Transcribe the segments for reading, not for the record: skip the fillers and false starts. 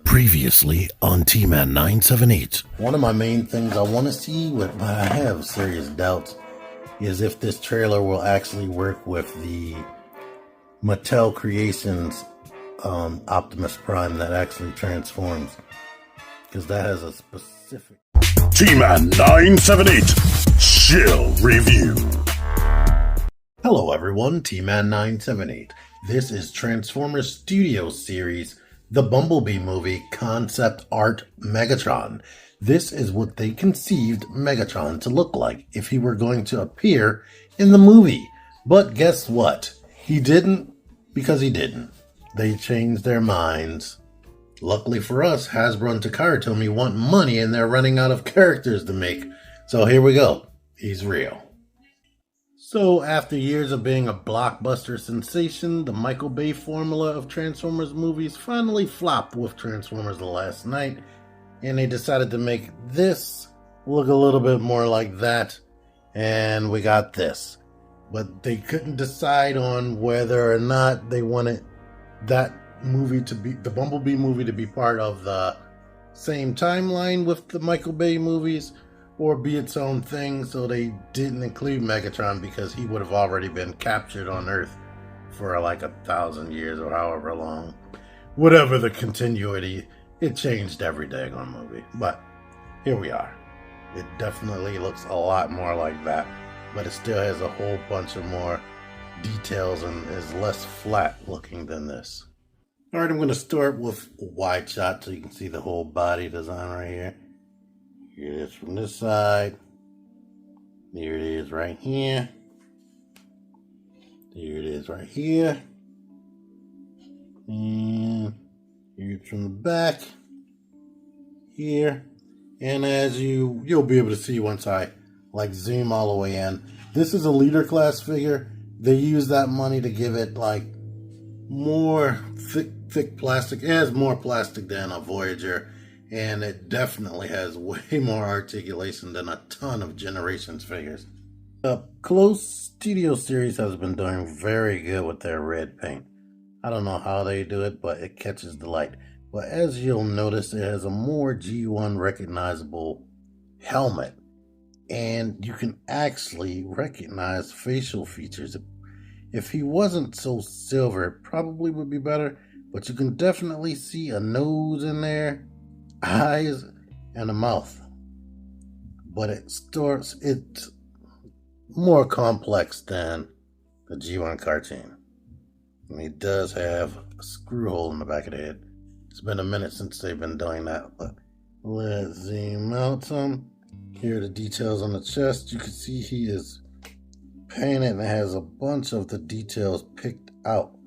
Previously on T-Man 978. One of my main things I want to see, but I have serious doubts, is if this trailer will actually work with the Mattel Creations Optimus Prime that actually transforms. Because that has a specific... T-Man 978 Chill Review. Hello everyone, T-Man 978. This is Transformers Studio Series, the Bumblebee movie concept art Megatron. This is what they conceived Megatron to look like if he were going to appear in the movie. But guess what? He didn't, because he didn't. They changed their minds. Luckily for us, Hasbro and Takara told me want money and they're running out of characters to make. So here we go. He's real. So after years of being a blockbuster sensation, the Michael Bay formula of Transformers movies finally flopped with Transformers The Last Night, and they decided to make this look a little bit more like that, and we got this. But they couldn't decide on whether or not they wanted that movie to be, the Bumblebee movie, to be part of the same timeline with the Michael Bay movies, or be its own thing, so they didn't include Megatron because he would have already been captured on Earth for like 1,000 years or however long. Whatever the continuity, it changed every daggone movie. But here we are. It definitely looks a lot more like that, but it still has a whole bunch of more details and is less flat looking than this. Alright, I'm going to start with a wide shot so you can see the whole body design right here. Here it is from this side. There it is right here. There it is right here. And here's from the back. Here. And as you'll be able to see once I zoom all the way in. This is a leader class figure. They use that money to give it more thick plastic. It has more plastic than a Voyager. And it definitely has way more articulation than a ton of Generations figures. The Close Studio Series has been doing very good with their red paint. I don't know how they do it, but it catches the light. But as you'll notice, it has a more G1 recognizable helmet. And you can actually recognize facial features. If he wasn't so silver, it probably would be better. But you can definitely see a nose in there, eyes, and a mouth. But it's more complex than the G1 cartoon. And he does have a screw hole in the back of the head. It's been a minute since they've been doing that, but let's zoom out some. Here are the details on the chest. You can see he is painted and has a bunch of the details picked out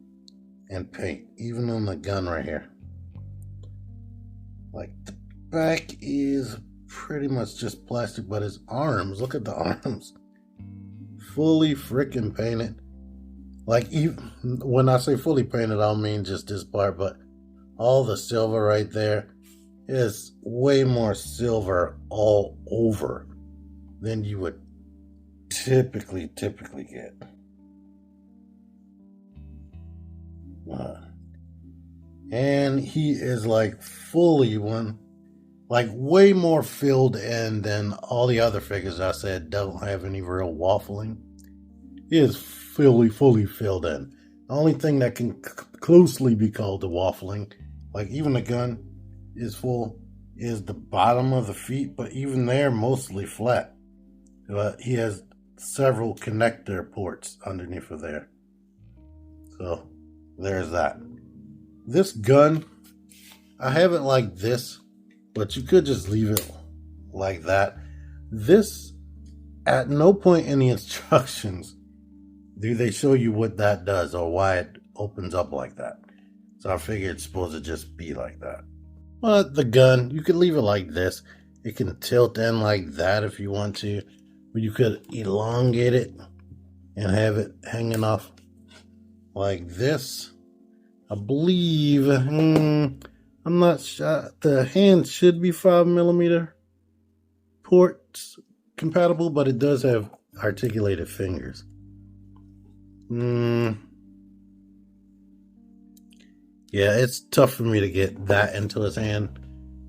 in paint, even on the gun right here. The back is pretty much just plastic, but his arms, look at the arms. Fully freaking painted. Even when I say fully painted, I don't mean just this part, but all the silver right there is way more silver all over than you would typically get. And he is fully way more filled in than all the other figures I said don't have any real waffling. He is fully filled in. The only thing that can closely be called the waffling, even the gun is full, is the bottom of the feet, but even they're mostly flat. But he has several connector ports underneath of there. So there's that. This gun, I have it like this, but you could just leave it like that. This, at no point in the instructions do they show you what that does or why it opens up like that. So I figured it's supposed to just be like that. But the gun, you could leave it like this. It can tilt in like that if you want to. But you could elongate it and have it hanging off like this. I believe, I'm not sure, the hand should be 5mm ports compatible, but it does have articulated fingers. Yeah, it's tough for me to get that into his hand.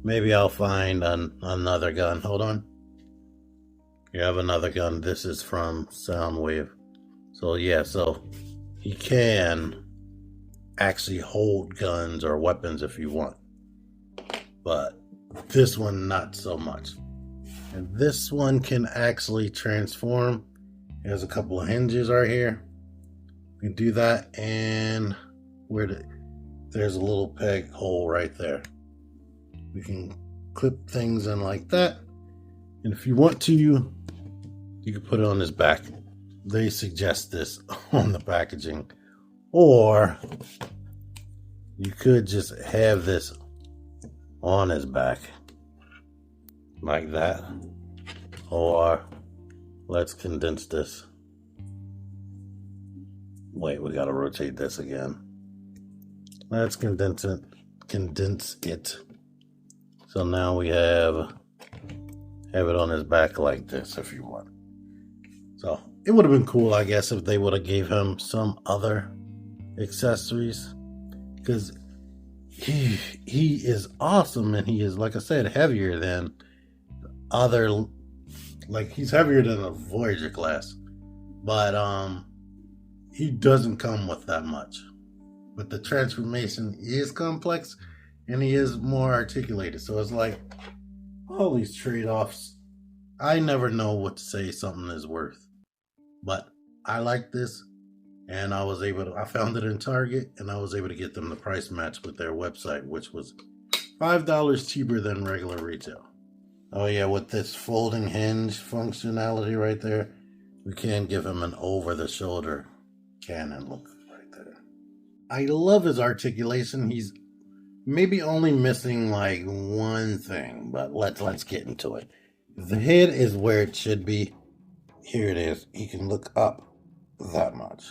Maybe I'll find another gun. Hold on. You have another gun. This is from Soundwave. So yeah, so he can actually hold guns or weapons if you want. But this one, not so much. And this one can actually transform. There's a couple of hinges right here. We can do that, and there's a little peg hole right there. We can clip things in like that. And if you want to, you can put it on his back. They suggest this on the packaging. Or you could just have this on his back like that. Or let's condense this. Wait, we gotta rotate this again. Let's condense it. So now we have it on his back like this if you want. So it would have been cool, I guess, if they would have gave him some other accessories, because he is awesome, and he is, like I said, heavier than other, like he's heavier than a Voyager class, but he doesn't come with that much. But the transformation is complex, and he is more articulated. So it's like all these trade-offs. I never know what to say something is worth. But I like this, and I found it in Target, and I was able to get them the price match with their website, which was $5 cheaper than regular retail. Oh yeah, with this folding hinge functionality right there, we can give him an over-the-shoulder cannon look right there. I love his articulation. He's maybe only missing like one thing, but let's get into it. The head is where it should be. Here it is. He can look up that much.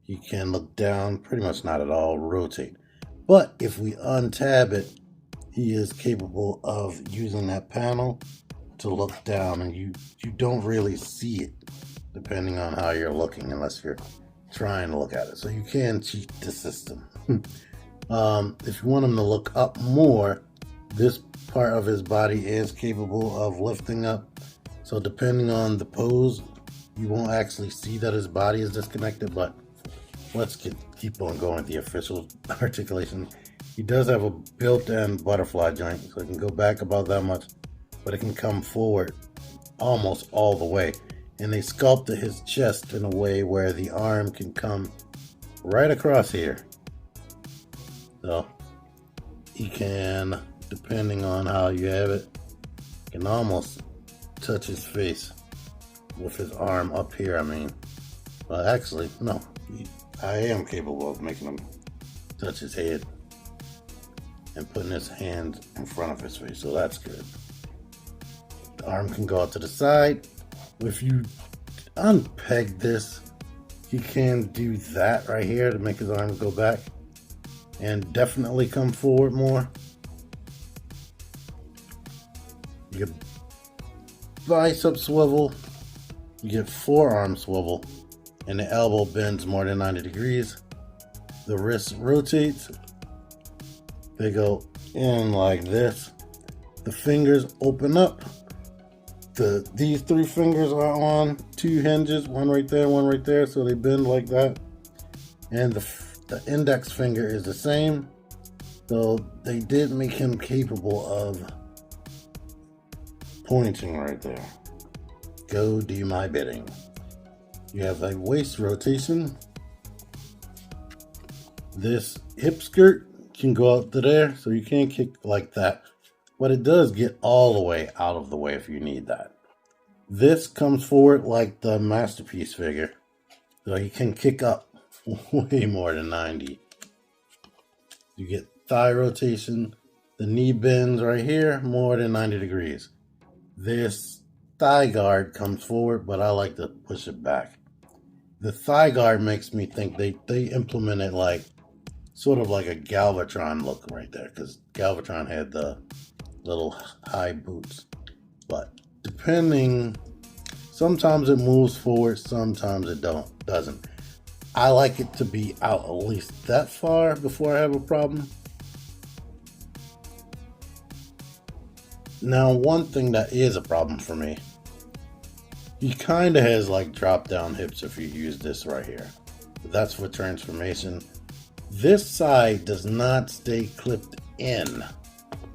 He can look down, pretty much not at all, rotate. But if we untab it, he is capable of using that panel to look down, and you don't really see it depending on how you're looking, unless you're trying to look at it. So you can cheat the system. If you want him to look up more, this part of his body is capable of lifting up. So depending on the pose, you won't actually see that his body is disconnected, but let's keep on going with the official articulation. He does have a built-in butterfly joint, so it can go back about that much, but it can come forward almost all the way. And they sculpted his chest in a way where the arm can come right across here. So he can, depending on how you have it, can almost touch his face with his arm up here. I mean, well, actually, no, I am capable of making him touch his head and putting his hand in front of his face, so that's good. The arm can go out to the side. If you unpeg this, he can do that right here to make his arms go back and definitely come forward more. You get bicep swivel, you get forearm swivel, and the elbow bends more than 90 degrees. The wrist rotates. They go in like this. The fingers open up. These three fingers are on two hinges, one right there, so they bend like that. And the index finger is the same. So they did make him capable of pointing right there. Go do my bidding. You have a waist rotation. This hip skirt can go out to there, so you can't kick like that. But it does get all the way out of the way if you need that. This comes forward like the Masterpiece figure. So you can kick up way more than 90. You get thigh rotation. The knee bends right here more than 90 degrees. This thigh guard comes forward, but I like to push it back. The thigh guard makes me think they implemented like sort of like a Galvatron look right there, because Galvatron had the little high boots. But depending, sometimes it moves forward, sometimes it doesn't. I like it to be out at least that far before I have a problem. Now, one thing that is a problem for me, he kind of has like drop down hips if you use this right here. That's for transformation. This side does not stay clipped in.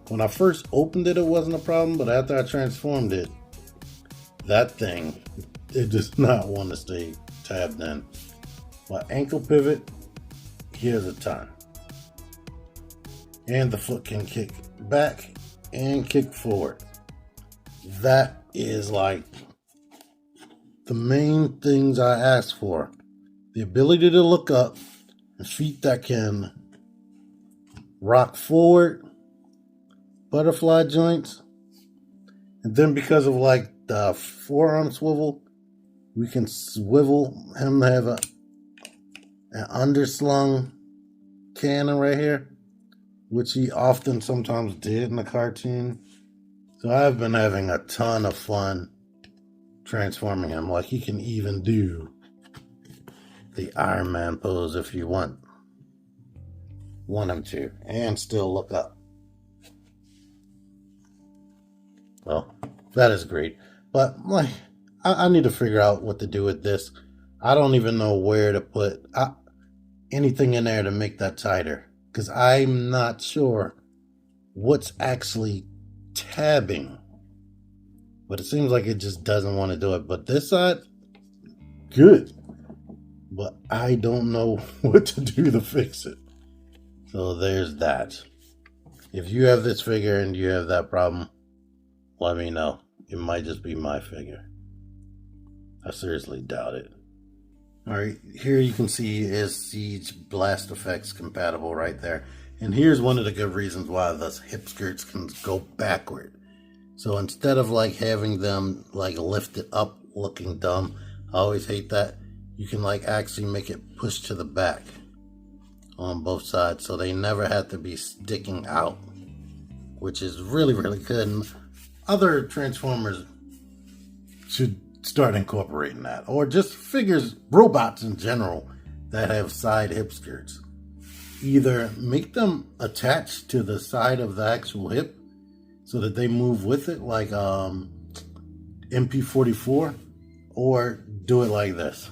When I first opened it, it wasn't a problem, but after I transformed it, that thing, it does not want to stay tabbed in. My ankle pivot, here's a ton. And the foot can kick back and kick forward. That is like the main things I asked for. The ability to look up and feet that can rock forward, butterfly joints. And then because of like the forearm swivel, we can swivel him to have an underslung cannon right here, which he often sometimes did in the cartoon. So I've been having a ton of fun transforming him. Like he can even do the Iron Man pose if you want him to, and still look up. Well, that is great. But like, I need to figure out what to do with this. I don't even know where to put anything in there to make that tighter, because I'm not sure what's actually tabbing. But it seems like it just doesn't want to do it. But this side, good. But I don't know what to do to fix it. So there's that. If you have this figure and you have that problem, let me know. It might just be my figure. I seriously doubt it. Alright, here you can see is Siege Blast Effects compatible right there. And here's one of the good reasons why the hip skirts can go backward. So instead of like having them like lifted up looking dumb, I always hate that. You can like actually make it push to the back on both sides, so they never have to be sticking out, which is really, really good. And other Transformers should start incorporating that, or just figures, robots in general that have side hip skirts. Either make them attached to the side of the actual hip so that they move with it, like MP44, or do it like this.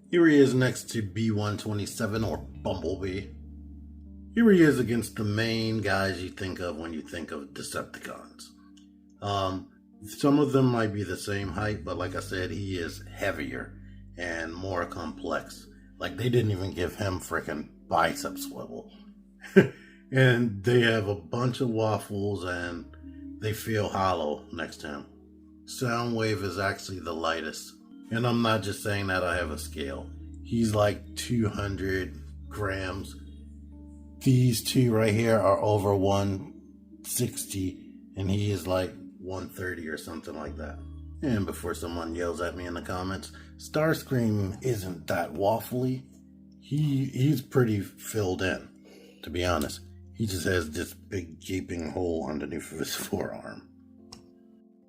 Here he is next to B-127, or Bumblebee. Here he is against the main guys you think of when you think of Decepticons. Some of them might be the same height, but like I said, he is heavier and more complex. Like, they didn't even give him frickin' bicep swivel. And they have a bunch of waffles and they feel hollow next to him. Soundwave is actually the lightest. And I'm not just saying that, I have a scale. He's like 200 grams. These two right here are over 160, and he is like 130 or something like that. And before someone yells at me in the comments, Starscream isn't that waffly. He's pretty filled in, to be honest. He just has this big gaping hole underneath of his forearm.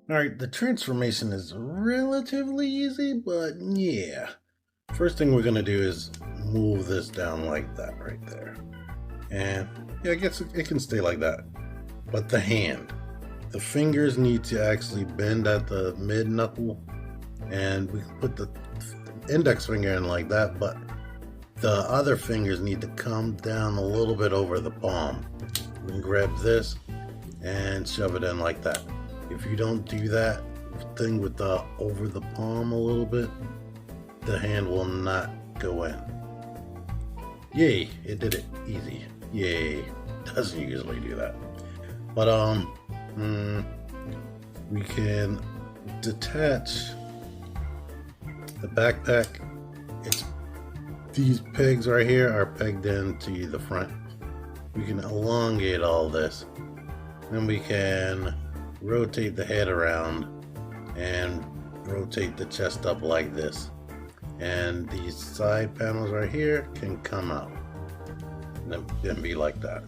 Alright, the transformation is relatively easy, but yeah. First thing we're going to do is move this down like that right there. And yeah, I guess it can stay like that. But the hand. The fingers need to actually bend at the mid-knuckle. And we can put the index finger in like that, but the other fingers need to come down a little bit over the palm. We can grab this and shove it in like that. If you don't do that thing with the over the palm a little bit, the hand will not go in. Yay, it did it easy. Yay, doesn't usually do that. But we can detach the backpack. These pegs right here are pegged into the front. We can elongate all this. Then we can rotate the head around and rotate the chest up like this. And these side panels right here can come out and be like that.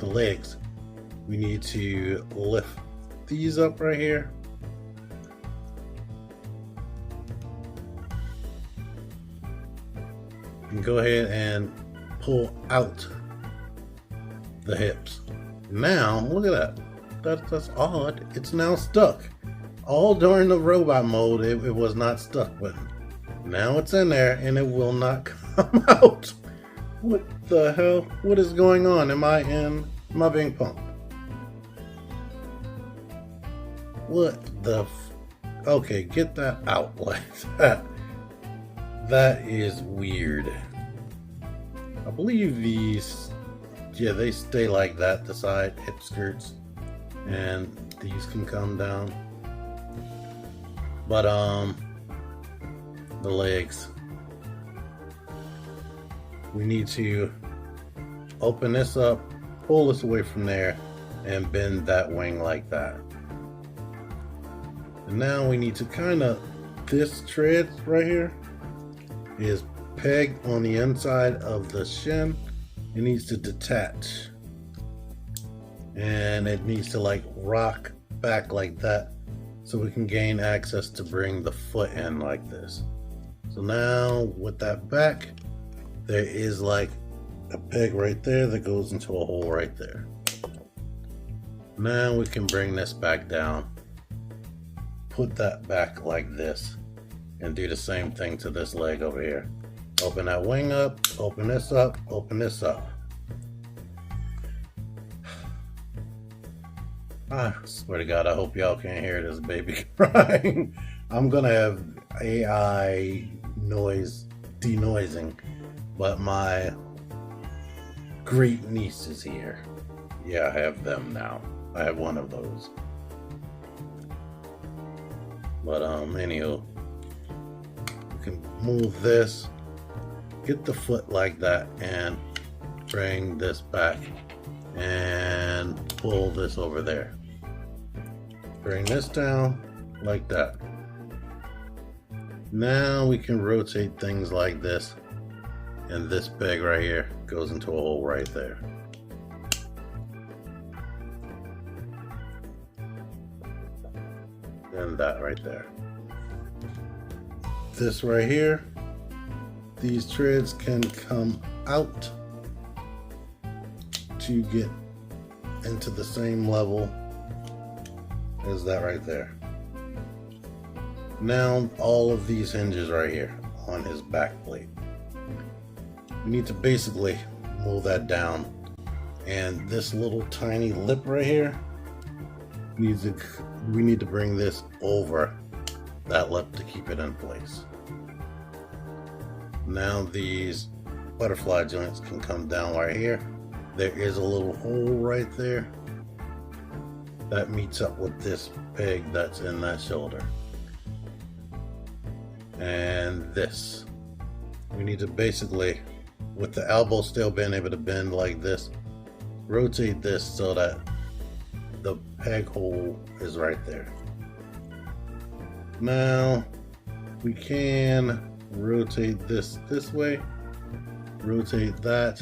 The legs, we need to lift these up right here. and go ahead and pull out the hips. Now, look at that. That's odd. It's now stuck. All during the robot mode, it was not stuck, but now it's in there and it will not come out. What the hell? What is going on? Am I being pumped? What the okay, get that out like that. That is weird. I believe these, yeah, they stay like that, the side hip skirts, and these can come down. But the legs, we need to open this up, pull this away from there, and bend that wing like that. And now we need to kind of, this tread right here is pegged on the inside of the shin. It needs to detach, and it needs to like rock back like that, so we can gain access to bring the foot in like this. So now with that back, there is like a peg right there that goes into a hole right there. Now we can bring this back down, put that back like this, and do the same thing to this leg over here. Open that wing up, open this up, open this up. I swear to God, I hope y'all can't hear this baby crying. I'm gonna have AI noise denoising, but my great niece is here. Yeah, I have them now. I have one of those. But anywho, you can move this, get the foot like that, and bring this back and pull this over there. Bring this down like that. Now we can rotate things like this, and this peg right here goes into a hole right there. And that right there. This right here, these treads can come out to get into the same level as that right there. Now all of these hinges right here on his back plate, we need to basically move that down, and this little tiny lip right here we need to bring this over that lip to keep it in place. Now these butterfly joints can come down right here. There is a little hole right there that meets up with this peg that's in that shoulder. And this, we need to basically, with the elbow still being able to bend like this, rotate this so that the peg hole is right there. Now we can rotate this way, rotate that.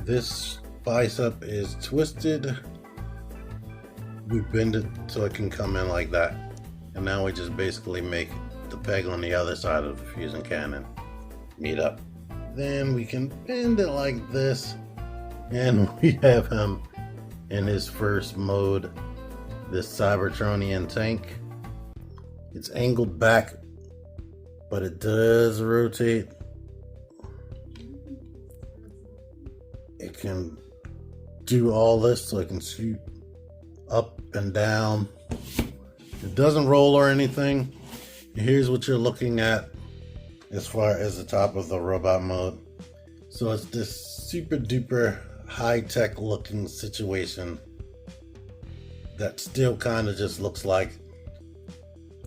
This bicep is twisted. We bend it so it can come in like that. And now we just basically make the peg on the other side of the fusion cannon meet up. Then we can bend it like this, and we have him in his first mode, this Cybertronian tank. It's angled back, but it does rotate. It can do all this, so it can shoot up and down. It doesn't roll or anything. Here's what you're looking at as far as the top of the robot mode. So it's this super duper high-tech looking situation that still kind of just looks like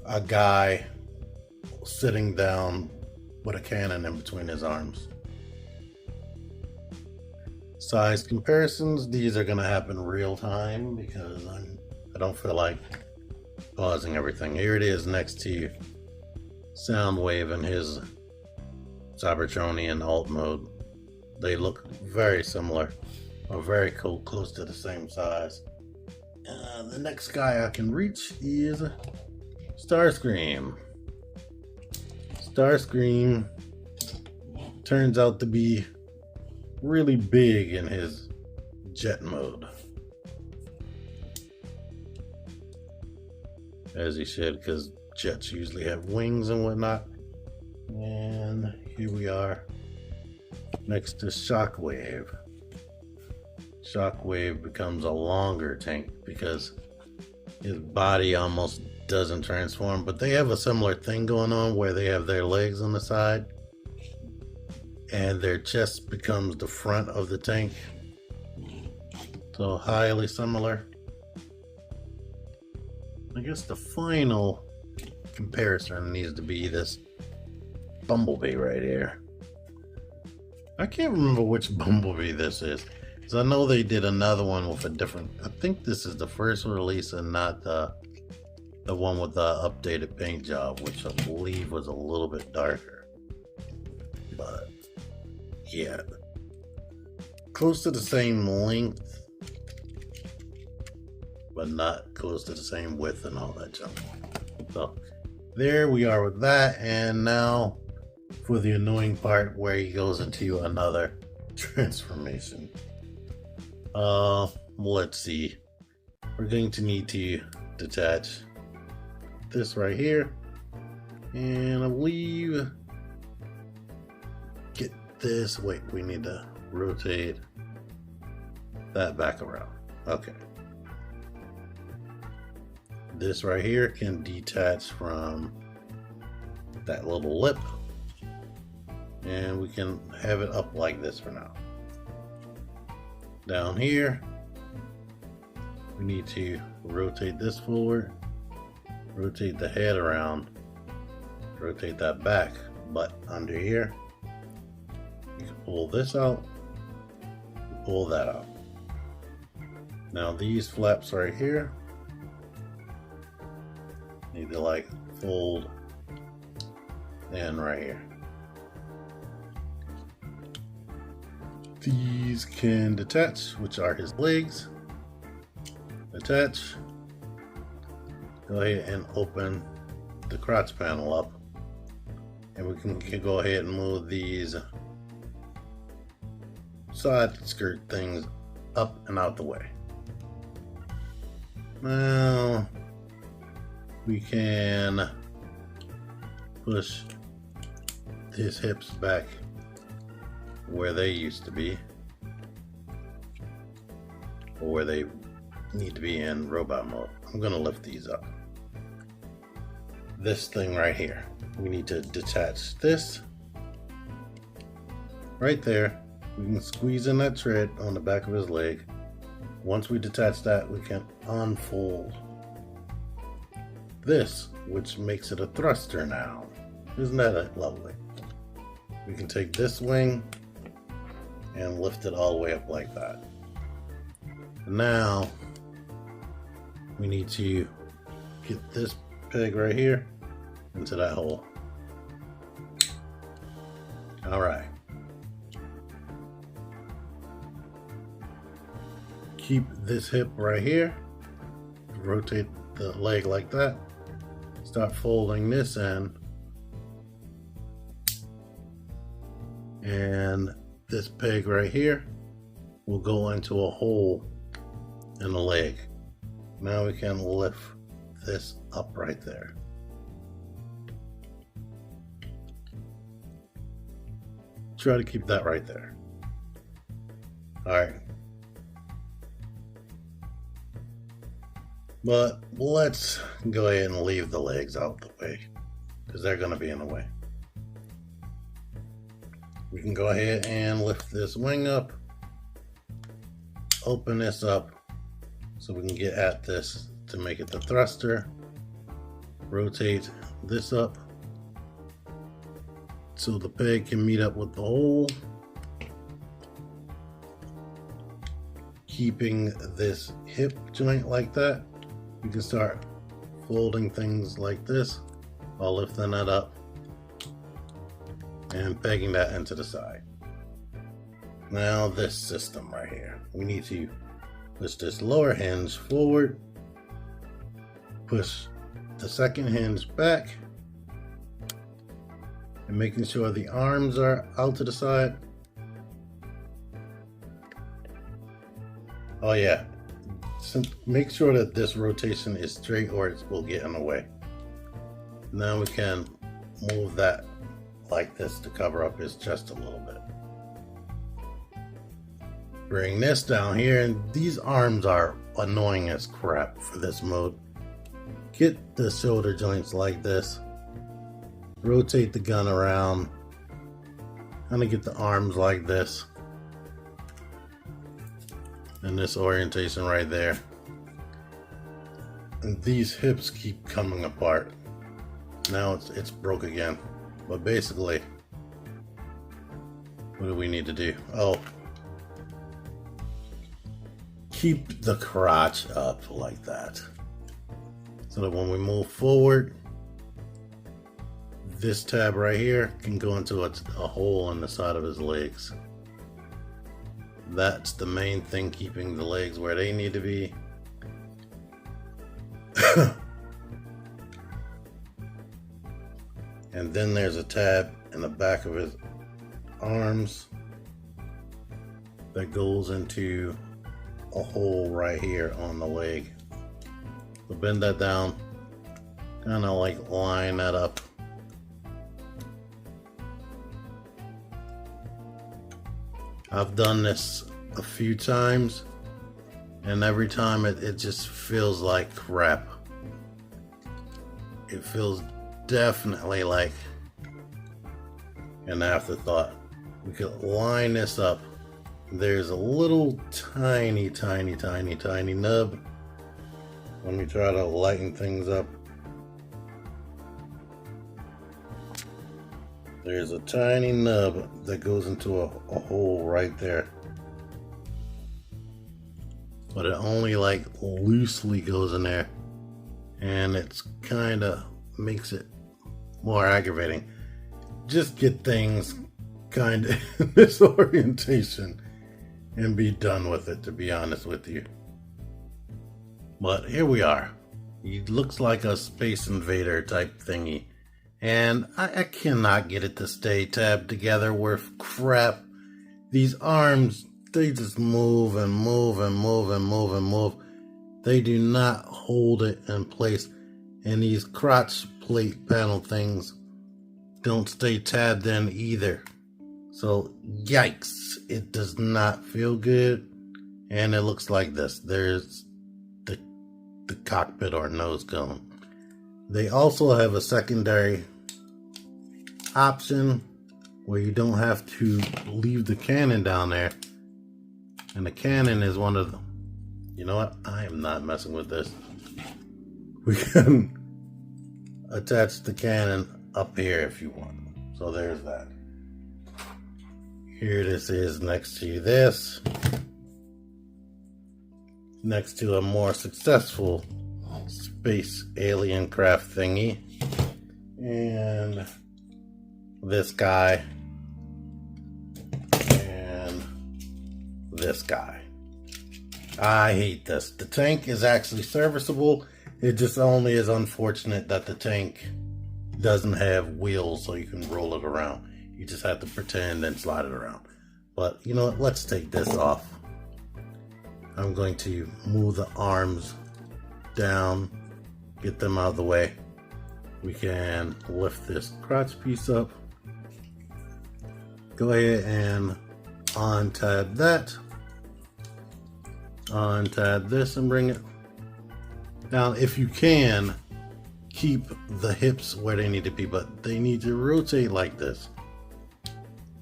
a guy sitting down with a cannon in between his arms. Size comparisons, these are going to happen real time because I don't feel like pausing everything. Here it is next to Soundwave in his Cybertronian alt mode. They look very similar, or very close to the same size. The next guy I can reach is Starscream. Starscream turns out to be really big in his jet mode. As he should, because jets usually have wings and whatnot. And here we are next to Shockwave. Shockwave becomes a longer tank because his body almost doesn't transform, but they have a similar thing going on where they have their legs on the side and their chest becomes the front of the tank. So highly similar. I guess the final comparison needs to be this Bumblebee right here. I can't remember which Bumblebee this is, because I know they did another one with a different, I think this is the first release and not the one with the updated paint job, which I believe was a little bit darker. But yeah, close to the same length, but not close to the same width and all that junk. So there we are with that, and now for the annoying part where he goes into another transformation. Let's see. We're going to need to detach this right here, and I believe get this. Wait, we need to rotate that back around. Okay. This right here can detach from that little lip, and we can have it up like this for now. Down here, we need to rotate this forward, rotate the head around, rotate that back, but under here, you can pull this out, pull that out. Now these flaps right here, need to like fold in right here. These can detach, which are his legs. Attach. Go ahead and open the crotch panel up, and we can go ahead and move these side skirt things up and out the way. Now we can push his hips back where they used to be, or where they need to be in robot mode. I'm gonna lift these up. This thing right here, we need to detach this right there. We can squeeze in that tread on the back of his leg. Once we detach that, we can unfold this, which makes it a thruster now. Isn't that lovely? We can take this wing and lift it all the way up like that. Now we need to get this peg right here into that hole. All right. Keep this hip right here. Rotate the leg like that. Start folding this in, and this peg right here will go into a hole in the leg. Now we can lift this up right there. Try to keep that right there. All right. But let's go ahead and leave the legs out the way, because they're going to be in the way. We can go ahead and lift this wing up, open this up so we can get at this to make it the thruster. Rotate this up so the peg can meet up with the hole, keeping this hip joint like that. You can start folding things like this while lifting that up and pegging that into the side. Now this system right here, we need to push this lower hinge forward, push the second hinge back, and making sure the arms are out to the side. Oh yeah, make sure that this rotation is straight or it will get in the way. Now we can move that like this to cover up his chest a little bit. Bring this down here, and these arms are annoying as crap for this mode. Get the shoulder joints like this. Rotate the gun around. Kind of get the arms like this. And this orientation right there. And these hips keep coming apart. Now it's broke again. But basically, what do we need to do? Oh, keep the crotch up like that. So that when we move forward, this tab right here can go into a hole in the side of his legs. That's the main thing, keeping the legs where they need to be. And then there's a tab in the back of his arms that goes into a hole right here on the leg. So bend that down, kind of like line that up. I've done this a few times, and every time it just feels like crap. It feels definitely like an afterthought. We could line this up. There's a little tiny nub. Let me try to lighten things up. There's a tiny nub that goes into a hole right there. But it only like loosely goes in there. And it's kind of makes it more aggravating. Just get things kind of in this orientation and be done with it, to be honest with you. But here we are. He looks like a Space Invader type thingy. And I cannot get it to stay tabbed together worth crap. These arms, they just move and move and move and move and move. They do not hold it in place. And these crotch plate panel things don't stay tabbed in either. So yikes, it does not feel good. And it looks like this. There's the cockpit or nose cone. They also have a secondary option where you don't have to leave the cannon down there. And the cannon is one of them. You know what? I am not messing with this. We can attach the cannon up here if you want. So there's that. Here this is next to this. Next to a more successful space alien craft thingy. And this guy. And this guy. I hate this. The tank is actually serviceable. It just only is unfortunate that the tank doesn't have wheels so you can roll it around. You just have to pretend and slide it around. But you know what? Let's take this off. I'm going to move the arms down, get them out of the way. We can lift this crotch piece up. Go ahead and untab that. Untab this and bring it down. If you can, keep the hips where they need to be, but they need to rotate like this.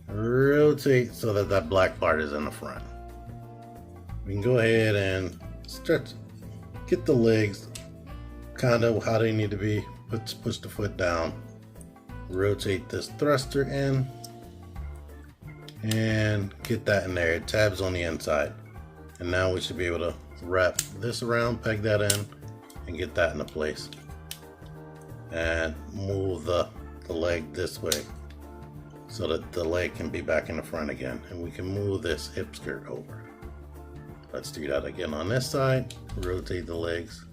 Rotate so that that black part is in the front. We can go ahead and stretch, get the legs kind of how they need to be. Push the foot down. Rotate this thruster in and get that in there. It tabs on the inside. And now we should be able to wrap this around, peg that in, and get that into place. And move the leg this way so that the leg can be back in the front again. And we can move this hip skirt over. Let's do that again on this side. Rotate the legs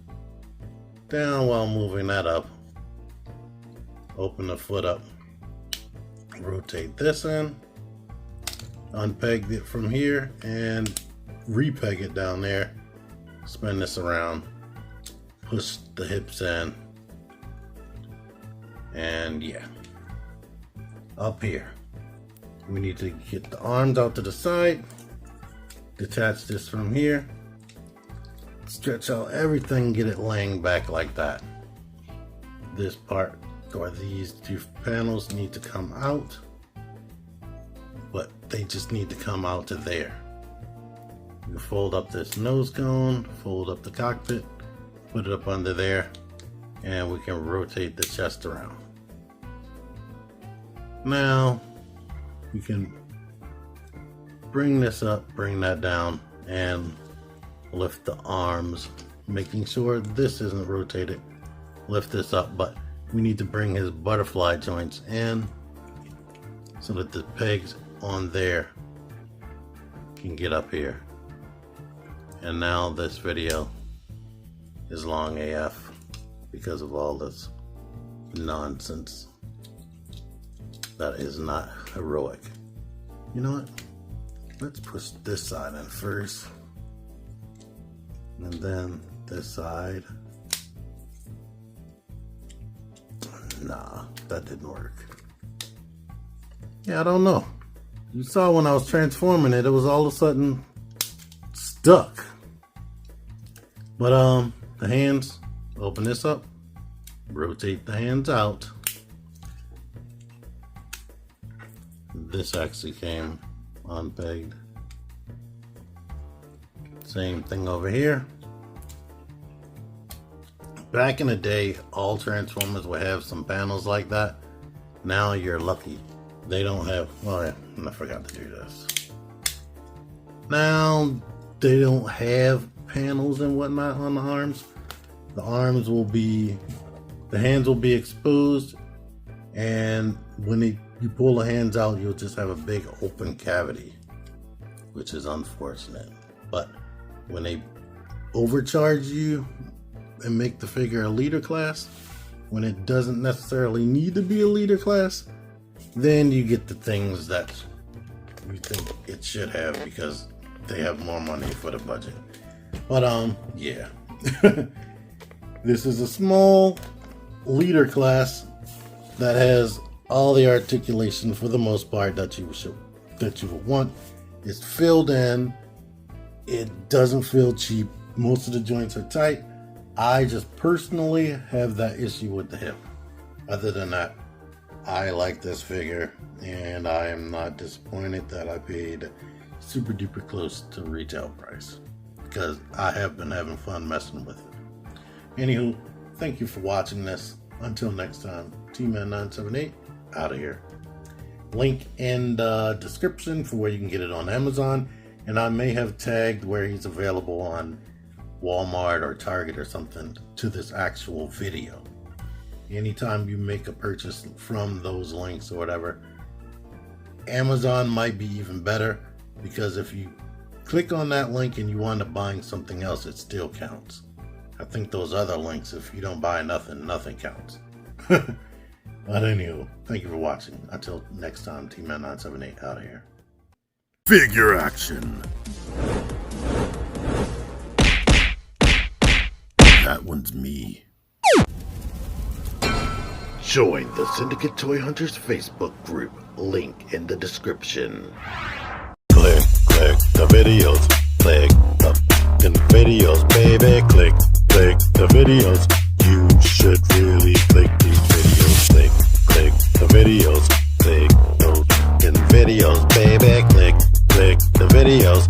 down while moving that up. Open the foot up. rotate this in, unpeg it from here, and repeg it down there. Spin this around, push the hips in, and yeah. Up here, we need to get the arms out to the side, detach this from here, stretch out everything, get it laying back like that. This part, or these two panels, need to come out, but they just need to come out to there. You fold up this nose cone, fold up the cockpit, put it up under there, and we can rotate the chest around. Now we can bring this up, bring that down, and lift the arms, making sure this isn't rotated. Lift this up, but we need to bring his butterfly joints in so that the pegs on there can get up here. And now this video is long AF because of all this nonsense that is not heroic. You know what? Let's push this side in first, and then this side. Nah, that didn't work. Yeah, I don't know. You saw when I was transforming it, it was all of a sudden stuck. But the hands, open this up, rotate the hands out. This actually came unpegged. Same thing over here. Back in the day, all Transformers would have some panels like that. Now you're lucky. They don't have, oh yeah, I forgot to do this. Now they don't have panels and whatnot on the arms. The arms will be, the hands will be exposed, and when you pull the hands out, you'll just have a big open cavity, which is unfortunate. But when they overcharge you and make the figure a leader class, when it doesn't necessarily need to be a leader class, then you get the things that you think it should have because they have more money for the budget. But yeah. This is a small leader class that has all the articulation for the most part that you would want. It's filled in. It doesn't feel cheap. Most of the joints are tight. I just personally have that issue with the hip. Other than that, I like this figure, and I am not disappointed that I paid super duper close to retail price, because I have been having fun messing with it. Anywho, thank you for watching this. Until next time, T-Man978 out of here. Link in the description for where you can get it on Amazon, and I may have tagged where he's available on Walmart or Target or something to this actual video. Anytime you make a purchase from those links or whatever, Amazon might be even better, because if you click on that link and you wind up buying something else, it still counts. I think those other links, if you don't buy nothing, nothing counts. But anyway, thank you for watching. Until next time, T-Man978 out of here. Figure action. That one's me. Join the Syndicate Toy Hunters Facebook group. Link in the description. Click the videos. Click the fucking videos, baby. Click the videos. You should really click these videos. Click the videos. Click those fucking videos, baby. Click the videos.